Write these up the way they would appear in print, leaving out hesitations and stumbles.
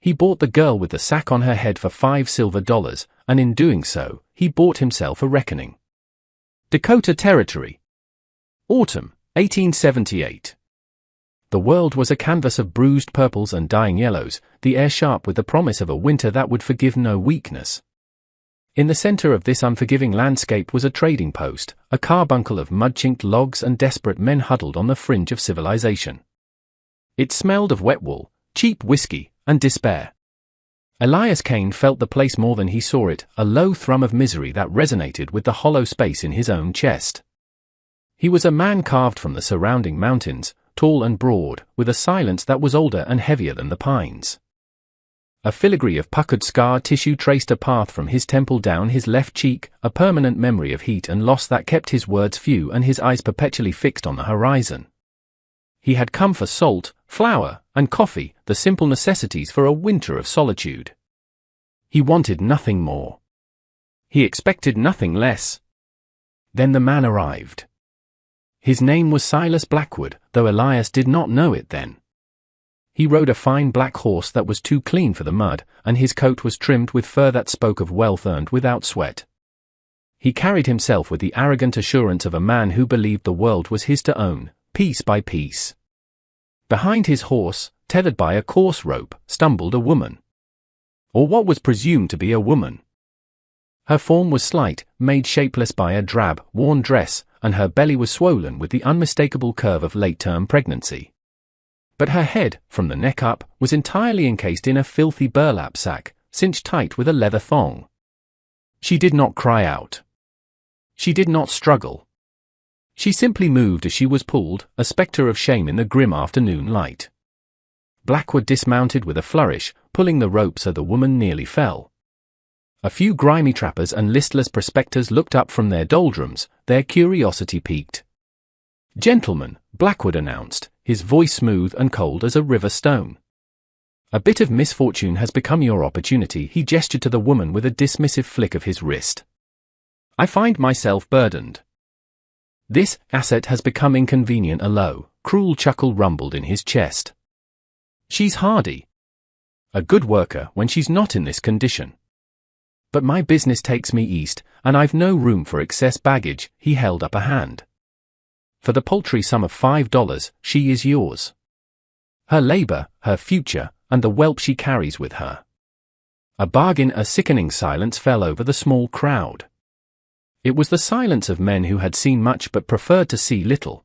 He bought the girl with the sack on her head for $5 silver, and in doing so, he bought himself a reckoning. Dakota Territory. Autumn, 1878. The world was a canvas of bruised purples and dying yellows, the air sharp with the promise of a winter that would forgive no weakness. In the center of this unforgiving landscape was a trading post, a carbuncle of mud-chinked logs and desperate men huddled on the fringe of civilization. It smelled of wet wool, cheap whiskey, and despair. Elias Kane felt the place more than he saw it, a low thrum of misery that resonated with the hollow space in his own chest. He was a man carved from the surrounding mountains, tall and broad, with a silence that was older and heavier than the pines. A filigree of puckered scar tissue traced a path from his temple down his left cheek, a permanent memory of heat and loss that kept his words few and his eyes perpetually fixed on the horizon. He had come for salt, flour, and coffee, the simple necessities for a winter of solitude. He wanted nothing more. He expected nothing less. Then the man arrived. His name was Silas Blackwood, though Elias did not know it then. He rode a fine black horse that was too clean for the mud, and his coat was trimmed with fur that spoke of wealth earned without sweat. He carried himself with the arrogant assurance of a man who believed the world was his to own, piece by piece. Behind his horse, tethered by a coarse rope, stumbled a woman. Or what was presumed to be a woman. Her form was slight, made shapeless by a drab, worn dress, and her belly was swollen with the unmistakable curve of late-term pregnancy. But her head, from the neck up, was entirely encased in a filthy burlap sack, cinched tight with a leather thong. She did not cry out. She did not struggle. She simply moved as she was pulled, a spectre of shame in the grim afternoon light. Blackwood dismounted with a flourish, pulling the rope so the woman nearly fell. A few grimy trappers and listless prospectors looked up from their doldrums, their curiosity piqued. "Gentlemen," Blackwood announced, his voice smooth and cold as a river stone. "A bit of misfortune has become your opportunity." He gestured to the woman with a dismissive flick of his wrist. "I find myself burdened." "This asset has become inconvenient." A low, cruel chuckle rumbled in his chest. "She's hardy. A good worker when she's not in this condition. But my business takes me east, and I've no room for excess baggage." He held up a hand. "For the paltry sum of $5, she is yours. Her labor, her future, and the whelp she carries with her." A bargain. A sickening silence fell over the small crowd. It was the silence of men who had seen much but preferred to see little.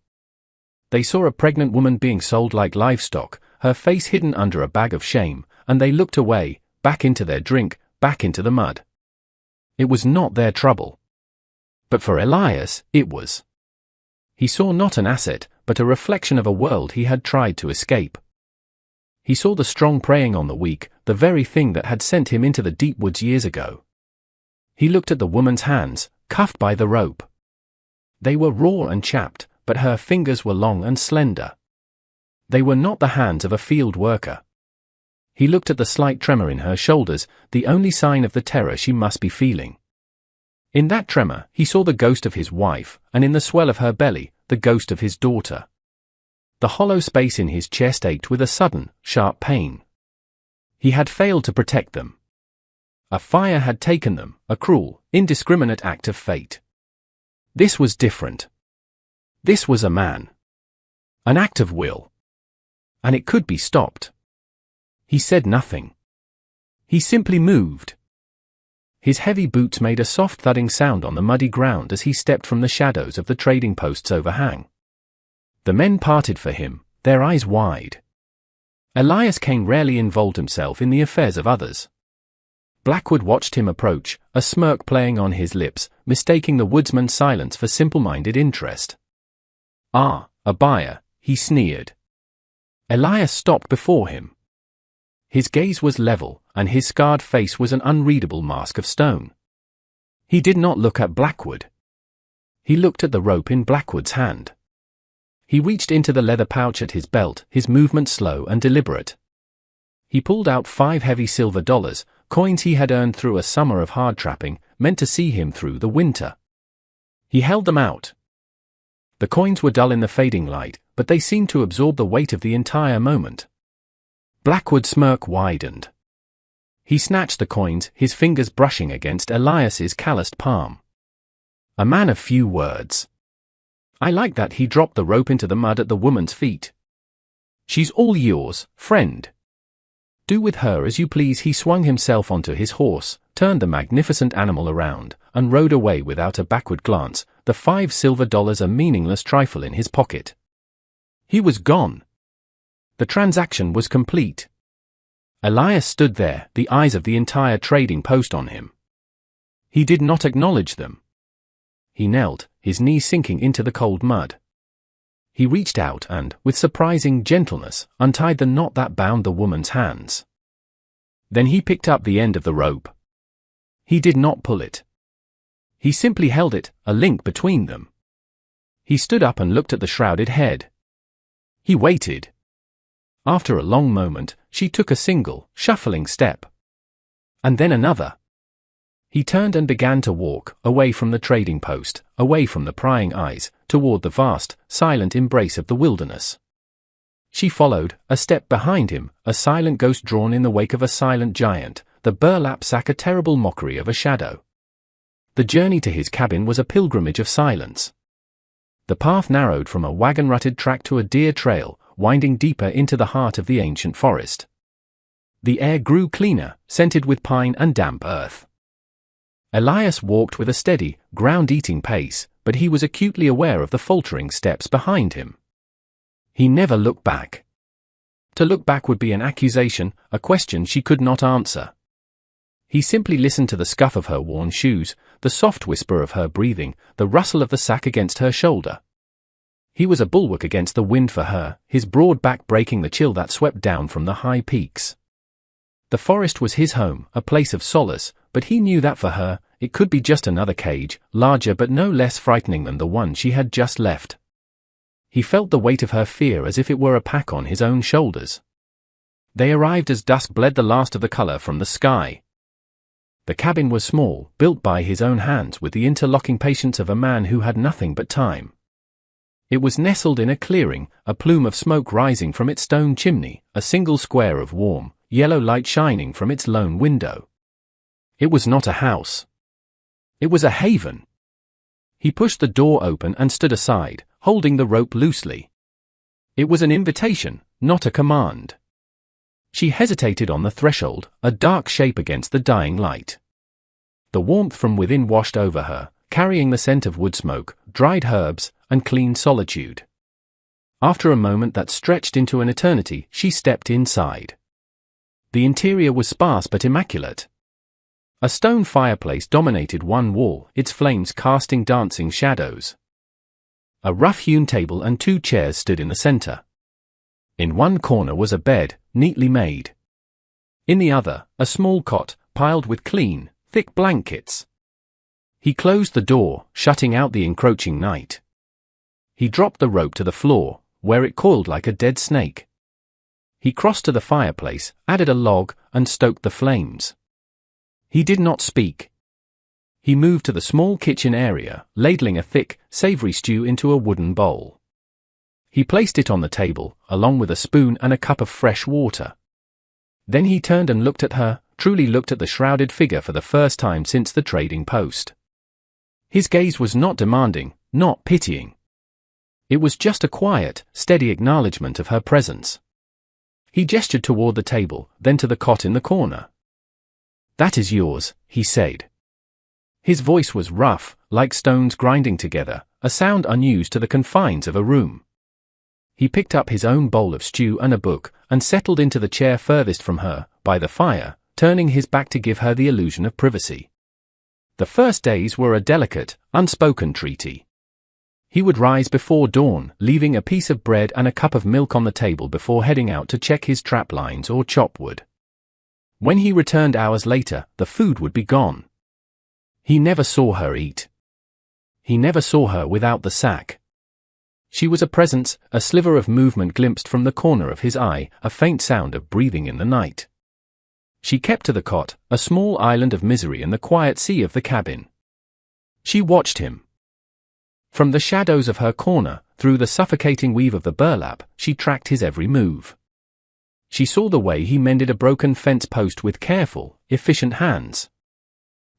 They saw a pregnant woman being sold like livestock, her face hidden under a bag of shame, and they looked away, back into their drink, back into the mud. It was not their trouble. But for Elias, it was. He saw not an asset, but a reflection of a world he had tried to escape. He saw the strong preying on the weak, the very thing that had sent him into the deep woods years ago. He looked at the woman's hands, cuffed by the rope. They were raw and chapped, but her fingers were long and slender. They were not the hands of a field worker. He looked at the slight tremor in her shoulders, the only sign of the terror she must be feeling. In that tremor, he saw the ghost of his wife, and in the swell of her belly, the ghost of his daughter. The hollow space in his chest ached with a sudden, sharp pain. He had failed to protect them. A fire had taken them, a cruel, indiscriminate act of fate. This was different. This was a man. An act of will. And it could be stopped. He said nothing. He simply moved. His heavy boots made a soft thudding sound on the muddy ground as he stepped from the shadows of the trading post's overhang. The men parted for him, their eyes wide. Elias Kane rarely involved himself in the affairs of others. Blackwood watched him approach, a smirk playing on his lips, mistaking the woodsman's silence for simple-minded interest. "Ah, a buyer," he sneered. Elias stopped before him. His gaze was level, and his scarred face was an unreadable mask of stone. He did not look at Blackwood. He looked at the rope in Blackwood's hand. He reached into the leather pouch at his belt, his movement slow and deliberate. He pulled out 5 heavy silver dollars, coins he had earned through a summer of hard trapping, meant to see him through the winter. He held them out. The coins were dull in the fading light, but they seemed to absorb the weight of the entire moment. Blackwood's smirk widened. He snatched the coins, his fingers brushing against Elias's calloused palm. A man of few words. I like that. He dropped the rope into the mud at the woman's feet. She's all yours, friend. Do with her as you please. He swung himself onto his horse, turned the magnificent animal around, and rode away without a backward glance, the $5 silver a meaningless trifle in his pocket. He was gone. The transaction was complete. Elias stood there, the eyes of the entire trading post on him. He did not acknowledge them. He knelt, his knees sinking into the cold mud. He reached out and, with surprising gentleness, untied the knot that bound the woman's hands. Then he picked up the end of the rope. He did not pull it. He simply held it, a link between them. He stood up and looked at the shrouded head. He waited. After a long moment, she took a single, shuffling step. And then another. He turned and began to walk, away from the trading post, away from the prying eyes, toward the vast, silent embrace of the wilderness. She followed, a step behind him, a silent ghost drawn in the wake of a silent giant, the burlap sack a terrible mockery of a shadow. The journey to his cabin was a pilgrimage of silence. The path narrowed from a wagon-rutted track to a deer trail, winding deeper into the heart of the ancient forest. The air grew cleaner, scented with pine and damp earth. Elias walked with a steady, ground-eating pace, but he was acutely aware of the faltering steps behind him. He never looked back. To look back would be an accusation, a question she could not answer. He simply listened to the scuff of her worn shoes, the soft whisper of her breathing, the rustle of the sack against her shoulder. He was a bulwark against the wind for her, his broad back breaking the chill that swept down from the high peaks. The forest was his home, a place of solace, but he knew that for her, it could be just another cage, larger but no less frightening than the one she had just left. He felt the weight of her fear as if it were a pack on his own shoulders. They arrived as dusk bled the last of the color from the sky. The cabin was small, built by his own hands with the interlocking patience of a man who had nothing but time. It was nestled in a clearing, a plume of smoke rising from its stone chimney, a single square of warm, yellow light shining from its lone window. It was not a house. It was a haven. He pushed the door open and stood aside, holding the rope loosely. It was an invitation, not a command. She hesitated on the threshold, a dark shape against the dying light. The warmth from within washed over her, carrying the scent of wood smoke, dried herbs, and clean solitude. After a moment that stretched into an eternity, she stepped inside. The interior was sparse but immaculate. A stone fireplace dominated one wall, its flames casting dancing shadows. A rough-hewn table and 2 chairs stood in the center. In one corner was a bed, neatly made. In the other, a small cot, piled with clean, thick blankets. He closed the door, shutting out the encroaching night. He dropped the rope to the floor, where it coiled like a dead snake. He crossed to the fireplace, added a log, and stoked the flames. He did not speak. He moved to the small kitchen area, ladling a thick, savory stew into a wooden bowl. He placed it on the table, along with a spoon and a cup of fresh water. Then he turned and looked at her, truly looked at the shrouded figure for the first time since the trading post. His gaze was not demanding, not pitying. It was just a quiet, steady acknowledgement of her presence. He gestured toward the table, then to the cot in the corner. "That is yours," he said. His voice was rough, like stones grinding together, a sound unused to the confines of a room. He picked up his own bowl of stew and a book, and settled into the chair furthest from her, by the fire, turning his back to give her the illusion of privacy. The first days were a delicate, unspoken treaty. He would rise before dawn, leaving a piece of bread and a cup of milk on the table before heading out to check his trap lines or chop wood. When he returned hours later, the food would be gone. He never saw her eat. He never saw her without the sack. She was a presence, a sliver of movement glimpsed from the corner of his eye, a faint sound of breathing in the night. She kept to the cot, a small island of misery in the quiet sea of the cabin. She watched him. From the shadows of her corner, through the suffocating weave of the burlap, she tracked his every move. She saw the way he mended a broken fence post with careful, efficient hands.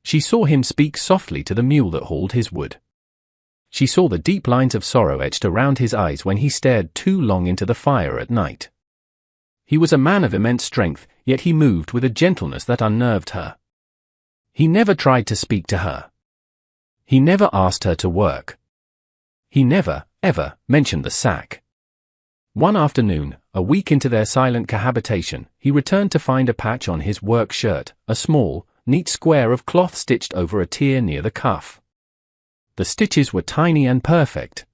She saw him speak softly to the mule that hauled his wood. She saw the deep lines of sorrow etched around his eyes when he stared too long into the fire at night. He was a man of immense strength, yet he moved with a gentleness that unnerved her. He never tried to speak to her. He never asked her to work. He never, ever, mentioned the sack. One afternoon, a week into their silent cohabitation, he returned to find a patch on his work shirt, a small, neat square of cloth stitched over a tear near the cuff. The stitches were tiny and perfect.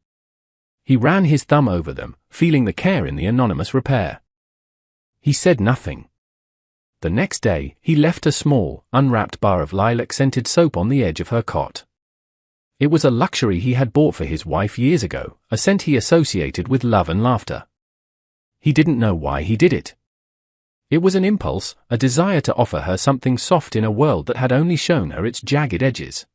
He ran his thumb over them, feeling the care in the anonymous repair. He said nothing. The next day, he left a small, unwrapped bar of lilac-scented soap on the edge of her cot. It was a luxury he had bought for his wife years ago, a scent he associated with love and laughter. He didn't know why he did it. It was an impulse, a desire to offer her something soft in a world that had only shown her its jagged edges.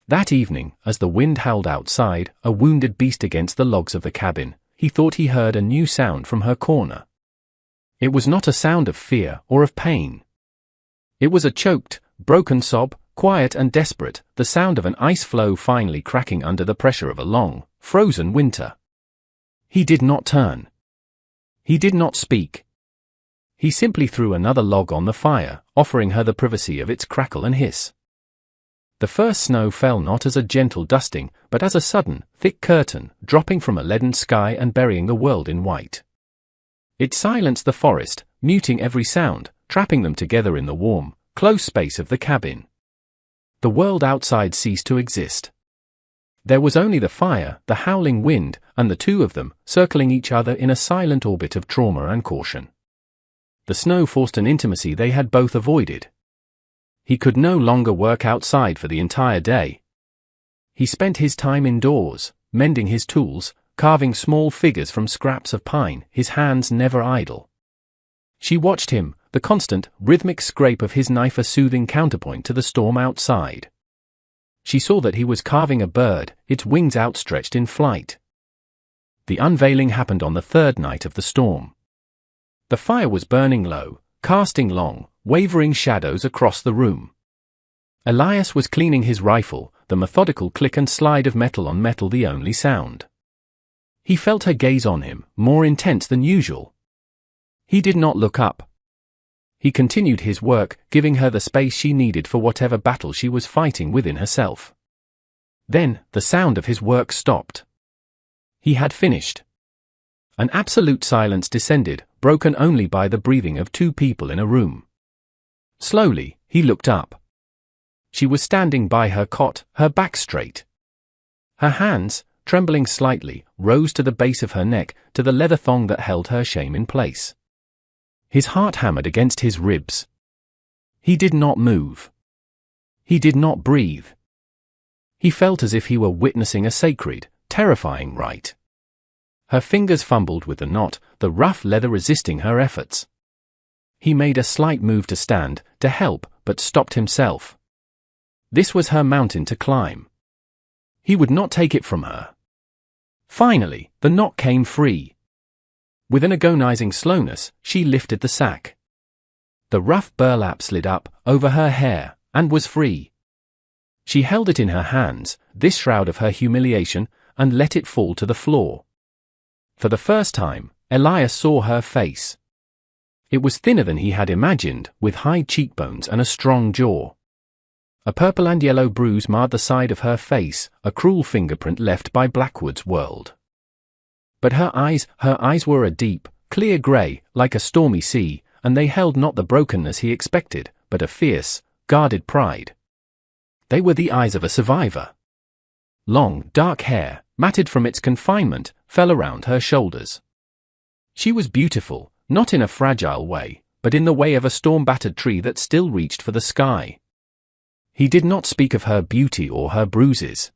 That evening, as the wind howled outside, a wounded beast against the logs of the cabin, he thought he heard a new sound from her corner. It was not a sound of fear or of pain. It was a choked, broken sob, quiet and desperate, the sound of an ice floe finally cracking under the pressure of a long, frozen winter. He did not turn. He did not speak. He simply threw another log on the fire, offering her the privacy of its crackle and hiss. The first snow fell not as a gentle dusting, but as a sudden, thick curtain, dropping from a leaden sky and burying the world in white. It silenced the forest, muting every sound, trapping them together in the warm, close space of the cabin. The world outside ceased to exist. There was only the fire, the howling wind, and the two of them, circling each other in a silent orbit of trauma and caution. The snow forced an intimacy they had both avoided. He could no longer work outside for the entire day. He spent his time indoors, mending his tools, carving small figures from scraps of pine, his hands never idle. She watched him, the constant, rhythmic scrape of his knife a soothing counterpoint to the storm outside. She saw that he was carving a bird, its wings outstretched in flight. The unveiling happened on the third night of the storm. The fire was burning low, casting long, wavering shadows across the room. Elias was cleaning his rifle, the methodical click and slide of metal on metal the only sound. He felt her gaze on him, more intense than usual. He did not look up. He continued his work, giving her the space she needed for whatever battle she was fighting within herself. Then, the sound of his work stopped. He had finished. An absolute silence descended, broken only by the breathing of two people in a room. Slowly, he looked up. She was standing by her cot, her back straight. Her hands, trembling slightly, rose to the base of her neck, to the leather thong that held her shame in place. His heart hammered against his ribs. He did not move. He did not breathe. He felt as if he were witnessing a sacred, terrifying rite. Her fingers fumbled with the knot, the rough leather resisting her efforts. He made a slight move to stand, to help, but stopped himself. This was her mountain to climb. He would not take it from her. Finally, the knot came free. With an agonizing slowness, she lifted the sack. The rough burlap slid up, over her hair, and was free. She held it in her hands, this shroud of her humiliation, and let it fall to the floor. For the first time, Elias saw her face. It was thinner than he had imagined, with high cheekbones and a strong jaw. A purple and yellow bruise marred the side of her face, a cruel fingerprint left by Blackwood's world. But her eyes were a deep, clear grey, like a stormy sea, and they held not the brokenness he expected, but a fierce, guarded pride. They were the eyes of a survivor. Long, dark hair, matted from its confinement, fell around her shoulders. She was beautiful, not in a fragile way, but in the way of a storm-battered tree that still reached for the sky. He did not speak of her beauty or her bruises.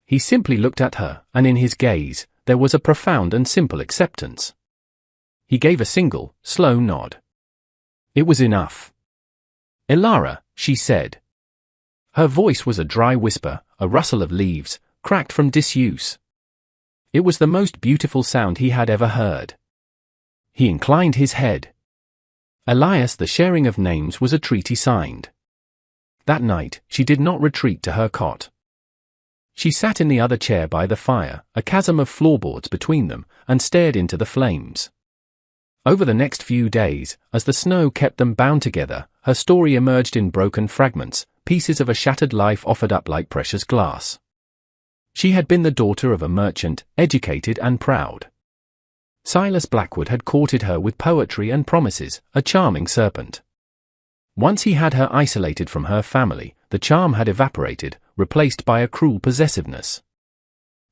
He simply looked at her, and in his gaze, there was a profound and simple acceptance. He gave a single, slow nod. It was enough. "Elara," she said. Her voice was a dry whisper, a rustle of leaves, cracked from disuse. It was the most beautiful sound he had ever heard. He inclined his head. Elias, the sharing of names was a treaty signed. That night, she did not retreat to her cot. She sat in the other chair by the fire, a chasm of floorboards between them, and stared into the flames. Over the next few days, as the snow kept them bound together, her story emerged in broken fragments, pieces of a shattered life offered up like precious glass. She had been the daughter of a merchant, educated and proud. Silas Blackwood had courted her with poetry and promises, a charming serpent. Once he had her isolated from her family, the charm had evaporated, replaced by a cruel possessiveness.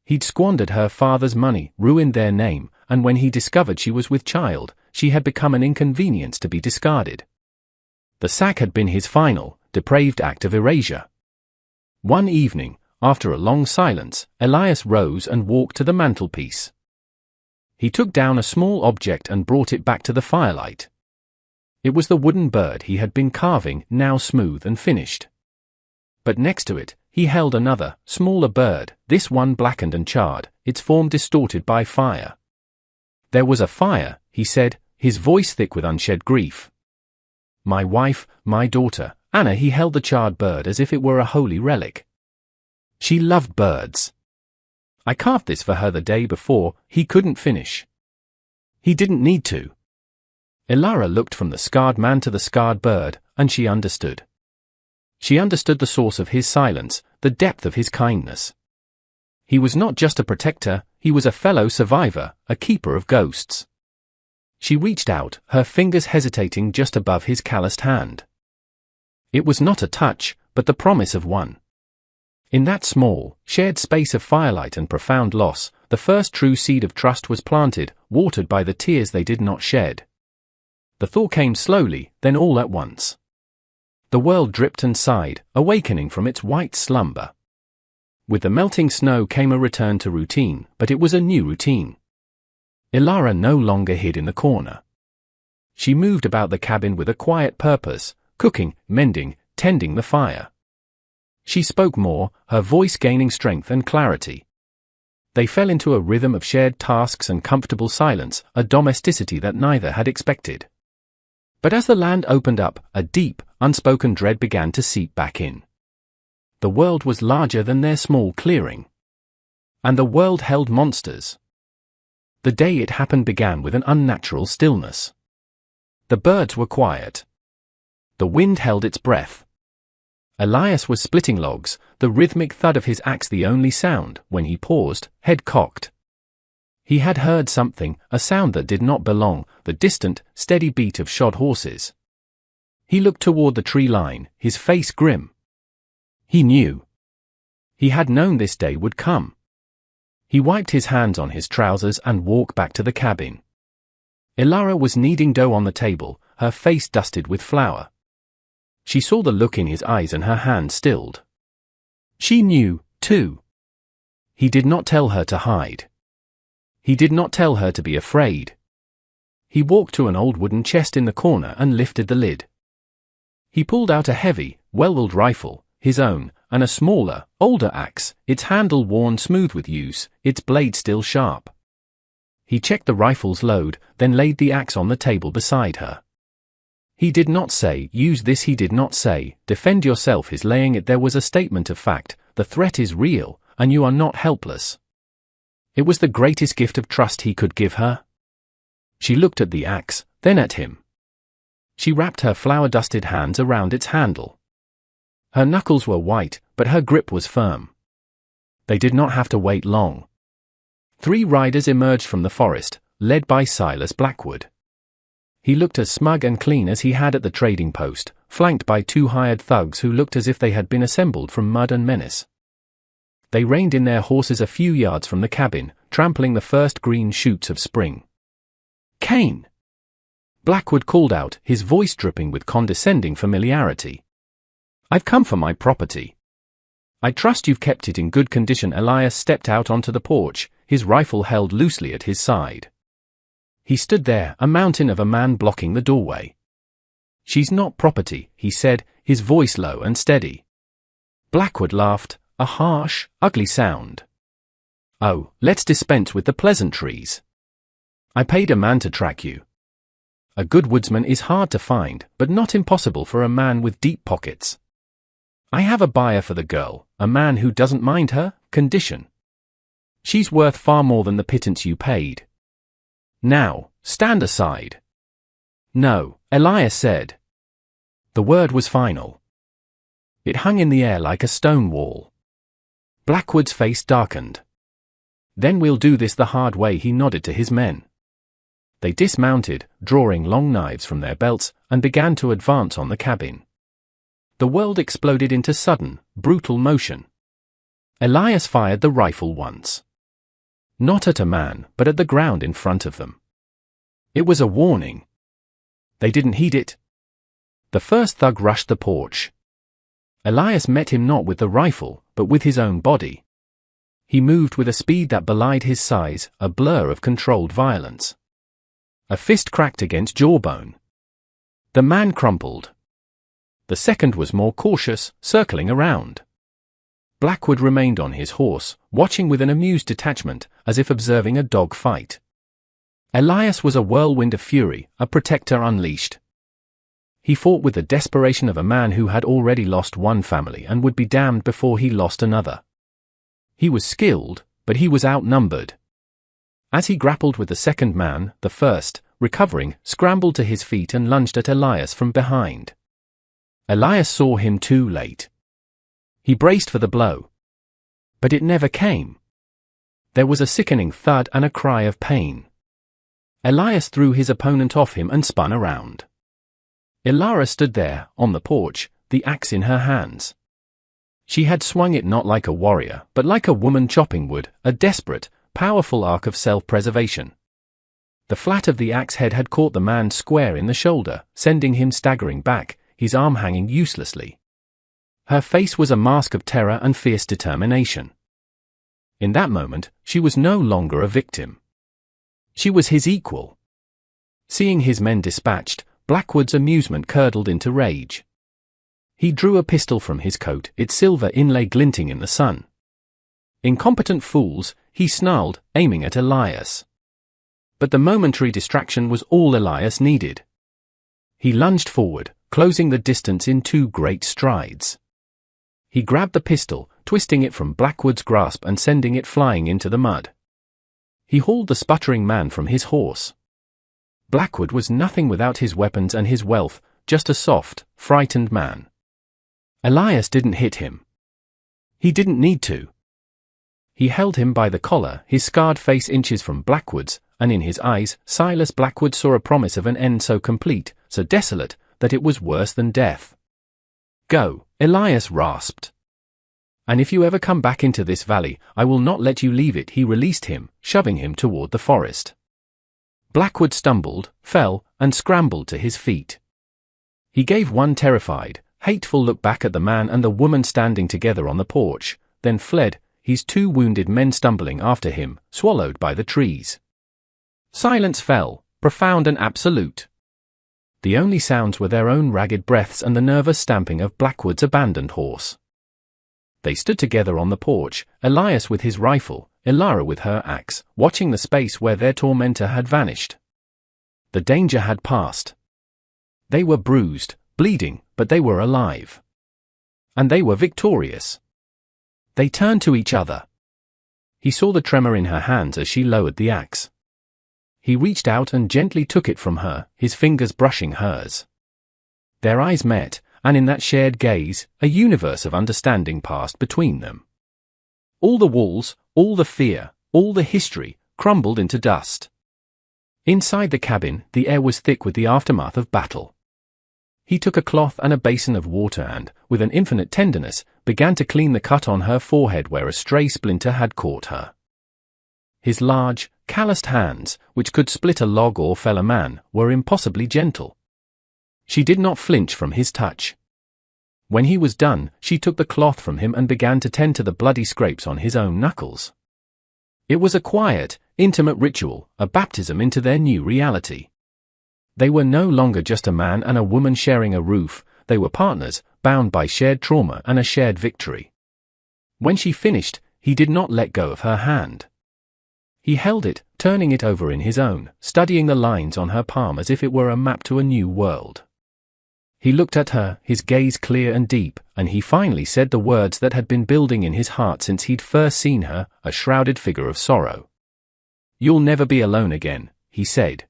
He'd squandered her father's money, ruined their name, and when he discovered she was with child, she had become an inconvenience to be discarded. The sack had been his final, depraved act of erasure. One evening, after a long silence, Elias rose and walked to the mantelpiece. He took down a small object and brought it back to the firelight. It was the wooden bird he had been carving, now smooth and finished. But next to it, he held another, smaller bird, this one blackened and charred, its form distorted by fire. "There was a fire," he said, his voice thick with unshed grief. "My wife, my daughter, Anna." He held the charred bird as if it were a holy relic. "She loved birds. I carved this for her the day before." He couldn't finish. He didn't need to. Elara looked from the scarred man to the scarred bird, and she understood. She understood the source of his silence, the depth of his kindness. He was not just a protector, he was a fellow survivor, a keeper of ghosts. She reached out, her fingers hesitating just above his calloused hand. It was not a touch, but the promise of one. In that small, shared space of firelight and profound loss, the first true seed of trust was planted, watered by the tears they did not shed. The thaw came slowly, then all at once. The world dripped and sighed, awakening from its white slumber. With the melting snow came a return to routine, but it was a new routine. Elara no longer hid in the corner. She moved about the cabin with a quiet purpose, cooking, mending, tending the fire. She spoke more, her voice gaining strength and clarity. They fell into a rhythm of shared tasks and comfortable silence, a domesticity that neither had expected. But as the land opened up, a deep, unspoken dread began to seep back in. The world was larger than their small clearing. And the world held monsters. The day it happened began with an unnatural stillness. The birds were quiet. The wind held its breath. Elias was splitting logs, the rhythmic thud of his axe the only sound, when he paused, head cocked. He had heard something, a sound that did not belong, the distant, steady beat of shod horses. He looked toward the tree line, his face grim. He knew. He had known this day would come. He wiped his hands on his trousers and walked back to the cabin. Elara was kneading dough on the table, her face dusted with flour. She saw the look in his eyes and her hand stilled. She knew, too. He did not tell her to hide. He did not tell her to be afraid. He walked to an old wooden chest in the corner and lifted the lid. He pulled out a heavy, well-oiled rifle, his own, and a smaller, older axe, its handle worn smooth with use, its blade still sharp. He checked the rifle's load, then laid the axe on the table beside her. He did not say, "Use this." He did not say, "Defend yourself." His laying it there was a statement of fact, the threat is real, and you are not helpless. It was the greatest gift of trust he could give her. She looked at the axe, then at him. She wrapped her flour-dusted hands around its handle. Her knuckles were white, but her grip was firm. They did not have to wait long. 3 riders emerged from the forest, led by Silas Blackwood. He looked as smug and clean as he had at the trading post, flanked by 2 hired thugs who looked as if they had been assembled from mud and menace. They reined in their horses a few yards from the cabin, trampling the first green shoots of spring. "Kane!" Blackwood called out, his voice dripping with condescending familiarity. "I've come for my property. I trust you've kept it in good condition." Elias stepped out onto the porch, his rifle held loosely at his side. He stood there, a mountain of a man blocking the doorway. "She's not property," he said, his voice low and steady. Blackwood laughed, a harsh, ugly sound. "Oh, let's dispense with the pleasantries. I paid a man to track you. A good woodsman is hard to find, but not impossible for a man with deep pockets. I have a buyer for the girl, a man who doesn't mind her condition. She's worth far more than the pittance you paid. Now, stand aside. No, Elias said. The word was final. It hung in the air like a stone wall. Blackwood's face darkened. Then we'll do this the hard way, he nodded to his men. They dismounted, drawing long knives from their belts, and began to advance on the cabin. The world exploded into sudden, brutal motion. Elias fired the rifle once. Not at a man, but at the ground in front of them. It was a warning. They didn't heed it. The first thug rushed the porch. Elias met him not with the rifle, but with his own body. He moved with a speed that belied his size, a blur of controlled violence. A fist cracked against jawbone. The man crumpled. The second was more cautious, circling around. Blackwood remained on his horse, watching with an amused detachment, as if observing a dog fight. Elias was a whirlwind of fury, a protector unleashed. He fought with the desperation of a man who had already lost one family and would be damned before he lost another. He was skilled, but he was outnumbered. As he grappled with the second man, the first, recovering, scrambled to his feet and lunged at Elias from behind. Elias saw him too late. He braced for the blow. But it never came. There was a sickening thud and a cry of pain. Elias threw his opponent off him and spun around. Ilara stood there, on the porch, the axe in her hands. She had swung it not like a warrior, but like a woman chopping wood, a desperate, powerful arc of self-preservation. The flat of the axe head had caught the man square in the shoulder, sending him staggering back, his arm hanging uselessly. Her face was a mask of terror and fierce determination. In that moment, she was no longer a victim. She was his equal. Seeing his men dispatched, Blackwood's amusement curdled into rage. He drew a pistol from his coat, its silver inlay glinting in the sun. Incompetent fools, he snarled, aiming at Elias. But the momentary distraction was all Elias needed. He lunged forward, closing the distance in 2 great strides. He grabbed the pistol, twisting it from Blackwood's grasp and sending it flying into the mud. He hauled the sputtering man from his horse. Blackwood was nothing without his weapons and his wealth, just a soft, frightened man. Elias didn't hit him. He didn't need to. He held him by the collar, his scarred face inches from Blackwood's, and in his eyes, Silas Blackwood saw a promise of an end so complete, so desolate, that it was worse than death. Go, Elias rasped. And if you ever come back into this valley, I will not let you leave it. He released him, shoving him toward the forest. Blackwood stumbled, fell, and scrambled to his feet. He gave one terrified, hateful look back at the man and the woman standing together on the porch, then fled, his 2 wounded men stumbling after him, swallowed by the trees. Silence fell, profound and absolute. The only sounds were their own ragged breaths and the nervous stamping of Blackwood's abandoned horse. They stood together on the porch, Elias with his rifle, Ilara with her axe, watching the space where their tormentor had vanished. The danger had passed. They were bruised, bleeding, but they were alive. And they were victorious. They turned to each other. He saw the tremor in her hands as she lowered the axe. He reached out and gently took it from her, his fingers brushing hers. Their eyes met, and in that shared gaze, a universe of understanding passed between them. All the walls, all the fear, all the history, crumbled into dust. Inside the cabin, the air was thick with the aftermath of battle. He took a cloth and a basin of water and, with an infinite tenderness, began to clean the cut on her forehead where a stray splinter had caught her. His large, calloused hands, which could split a log or fell a man, were impossibly gentle. She did not flinch from his touch. When he was done, she took the cloth from him and began to tend to the bloody scrapes on his own knuckles. It was a quiet, intimate ritual, a baptism into their new reality. They were no longer just a man and a woman sharing a roof, they were partners, bound by shared trauma and a shared victory. When she finished, he did not let go of her hand. He held it, turning it over in his own, studying the lines on her palm as if it were a map to a new world. He looked at her, his gaze clear and deep, and he finally said the words that had been building in his heart since he'd first seen her, a shrouded figure of sorrow. "You'll never be alone again," he said.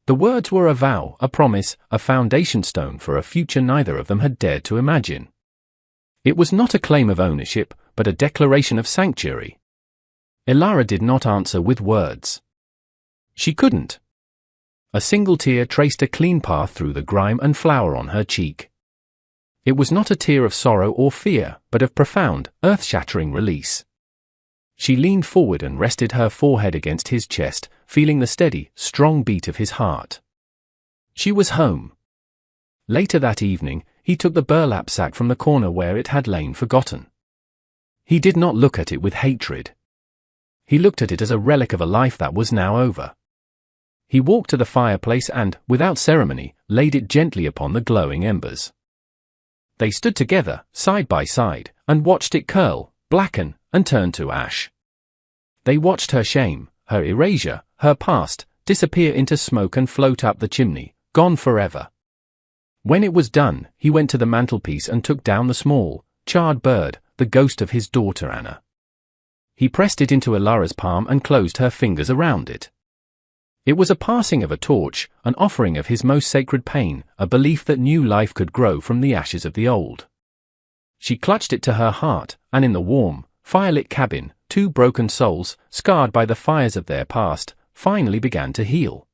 The words were a vow, a promise, a foundation stone for a future neither of them had dared to imagine. It was not a claim of ownership, but a declaration of sanctuary. Elara did not answer with words. She couldn't. A single tear traced a clean path through the grime and flour on her cheek. It was not a tear of sorrow or fear, but of profound, earth-shattering release. She leaned forward and rested her forehead against his chest, feeling the steady, strong beat of his heart. She was home. Later that evening, he took the burlap sack from the corner where it had lain forgotten. He did not look at it with hatred. He looked at it as a relic of a life that was now over. He walked to the fireplace and, without ceremony, laid it gently upon the glowing embers. They stood together, side by side, and watched it curl, blacken, and turn to ash. They watched her shame, her erasure, her past, disappear into smoke and float up the chimney, gone forever. When it was done, he went to the mantelpiece and took down the small, charred bird, the ghost of his daughter Anna. He pressed it into Elara's palm and closed her fingers around it. It was a passing of a torch, an offering of his most sacred pain, a belief that new life could grow from the ashes of the old. She clutched it to her heart, and in the warm, firelit cabin, two broken souls, scarred by the fires of their past, finally began to heal.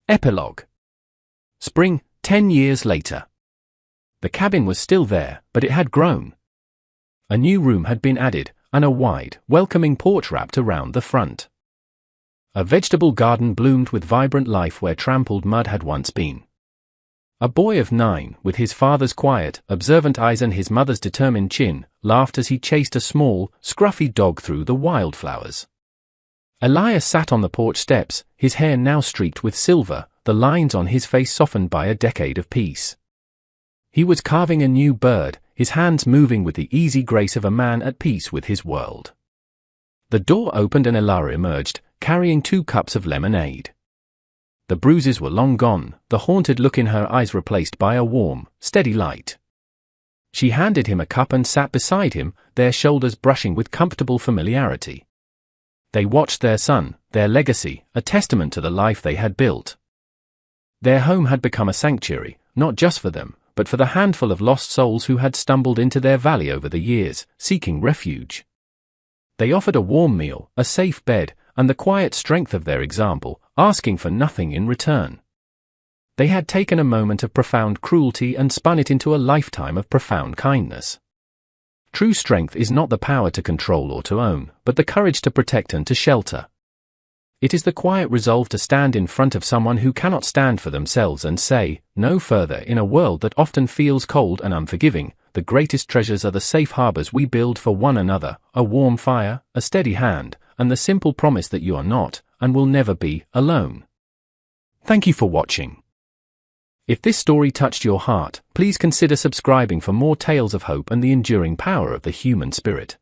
Epilogue. Spring, 10 years later. The cabin was still there, but it had grown. A new room had been added, and a wide, welcoming porch wrapped around the front. A vegetable garden bloomed with vibrant life where trampled mud had once been. A boy of 9, with his father's quiet, observant eyes and his mother's determined chin, laughed as he chased a small, scruffy dog through the wildflowers. Elias sat on the porch steps, his hair now streaked with silver, the lines on his face softened by a decade of peace. He was carving a new bird, his hands moving with the easy grace of a man at peace with his world. The door opened and Elara emerged, carrying 2 cups of lemonade. The bruises were long gone, the haunted look in her eyes replaced by a warm, steady light. She handed him a cup and sat beside him, their shoulders brushing with comfortable familiarity. They watched their son, their legacy, a testament to the life they had built. Their home had become a sanctuary, not just for them, but for the handful of lost souls who had stumbled into their valley over the years, seeking refuge. They offered a warm meal, a safe bed, and the quiet strength of their example, asking for nothing in return. They had taken a moment of profound cruelty and spun it into a lifetime of profound kindness. True strength is not the power to control or to own, but the courage to protect and to shelter. It is the quiet resolve to stand in front of someone who cannot stand for themselves and say, no further. In a world that often feels cold and unforgiving, the greatest treasures are the safe harbors we build for one another, a warm fire, a steady hand, and the simple promise that you are not, and will never be, alone. Thank you for watching. If this story touched your heart, please consider subscribing for more tales of hope and the enduring power of the human spirit.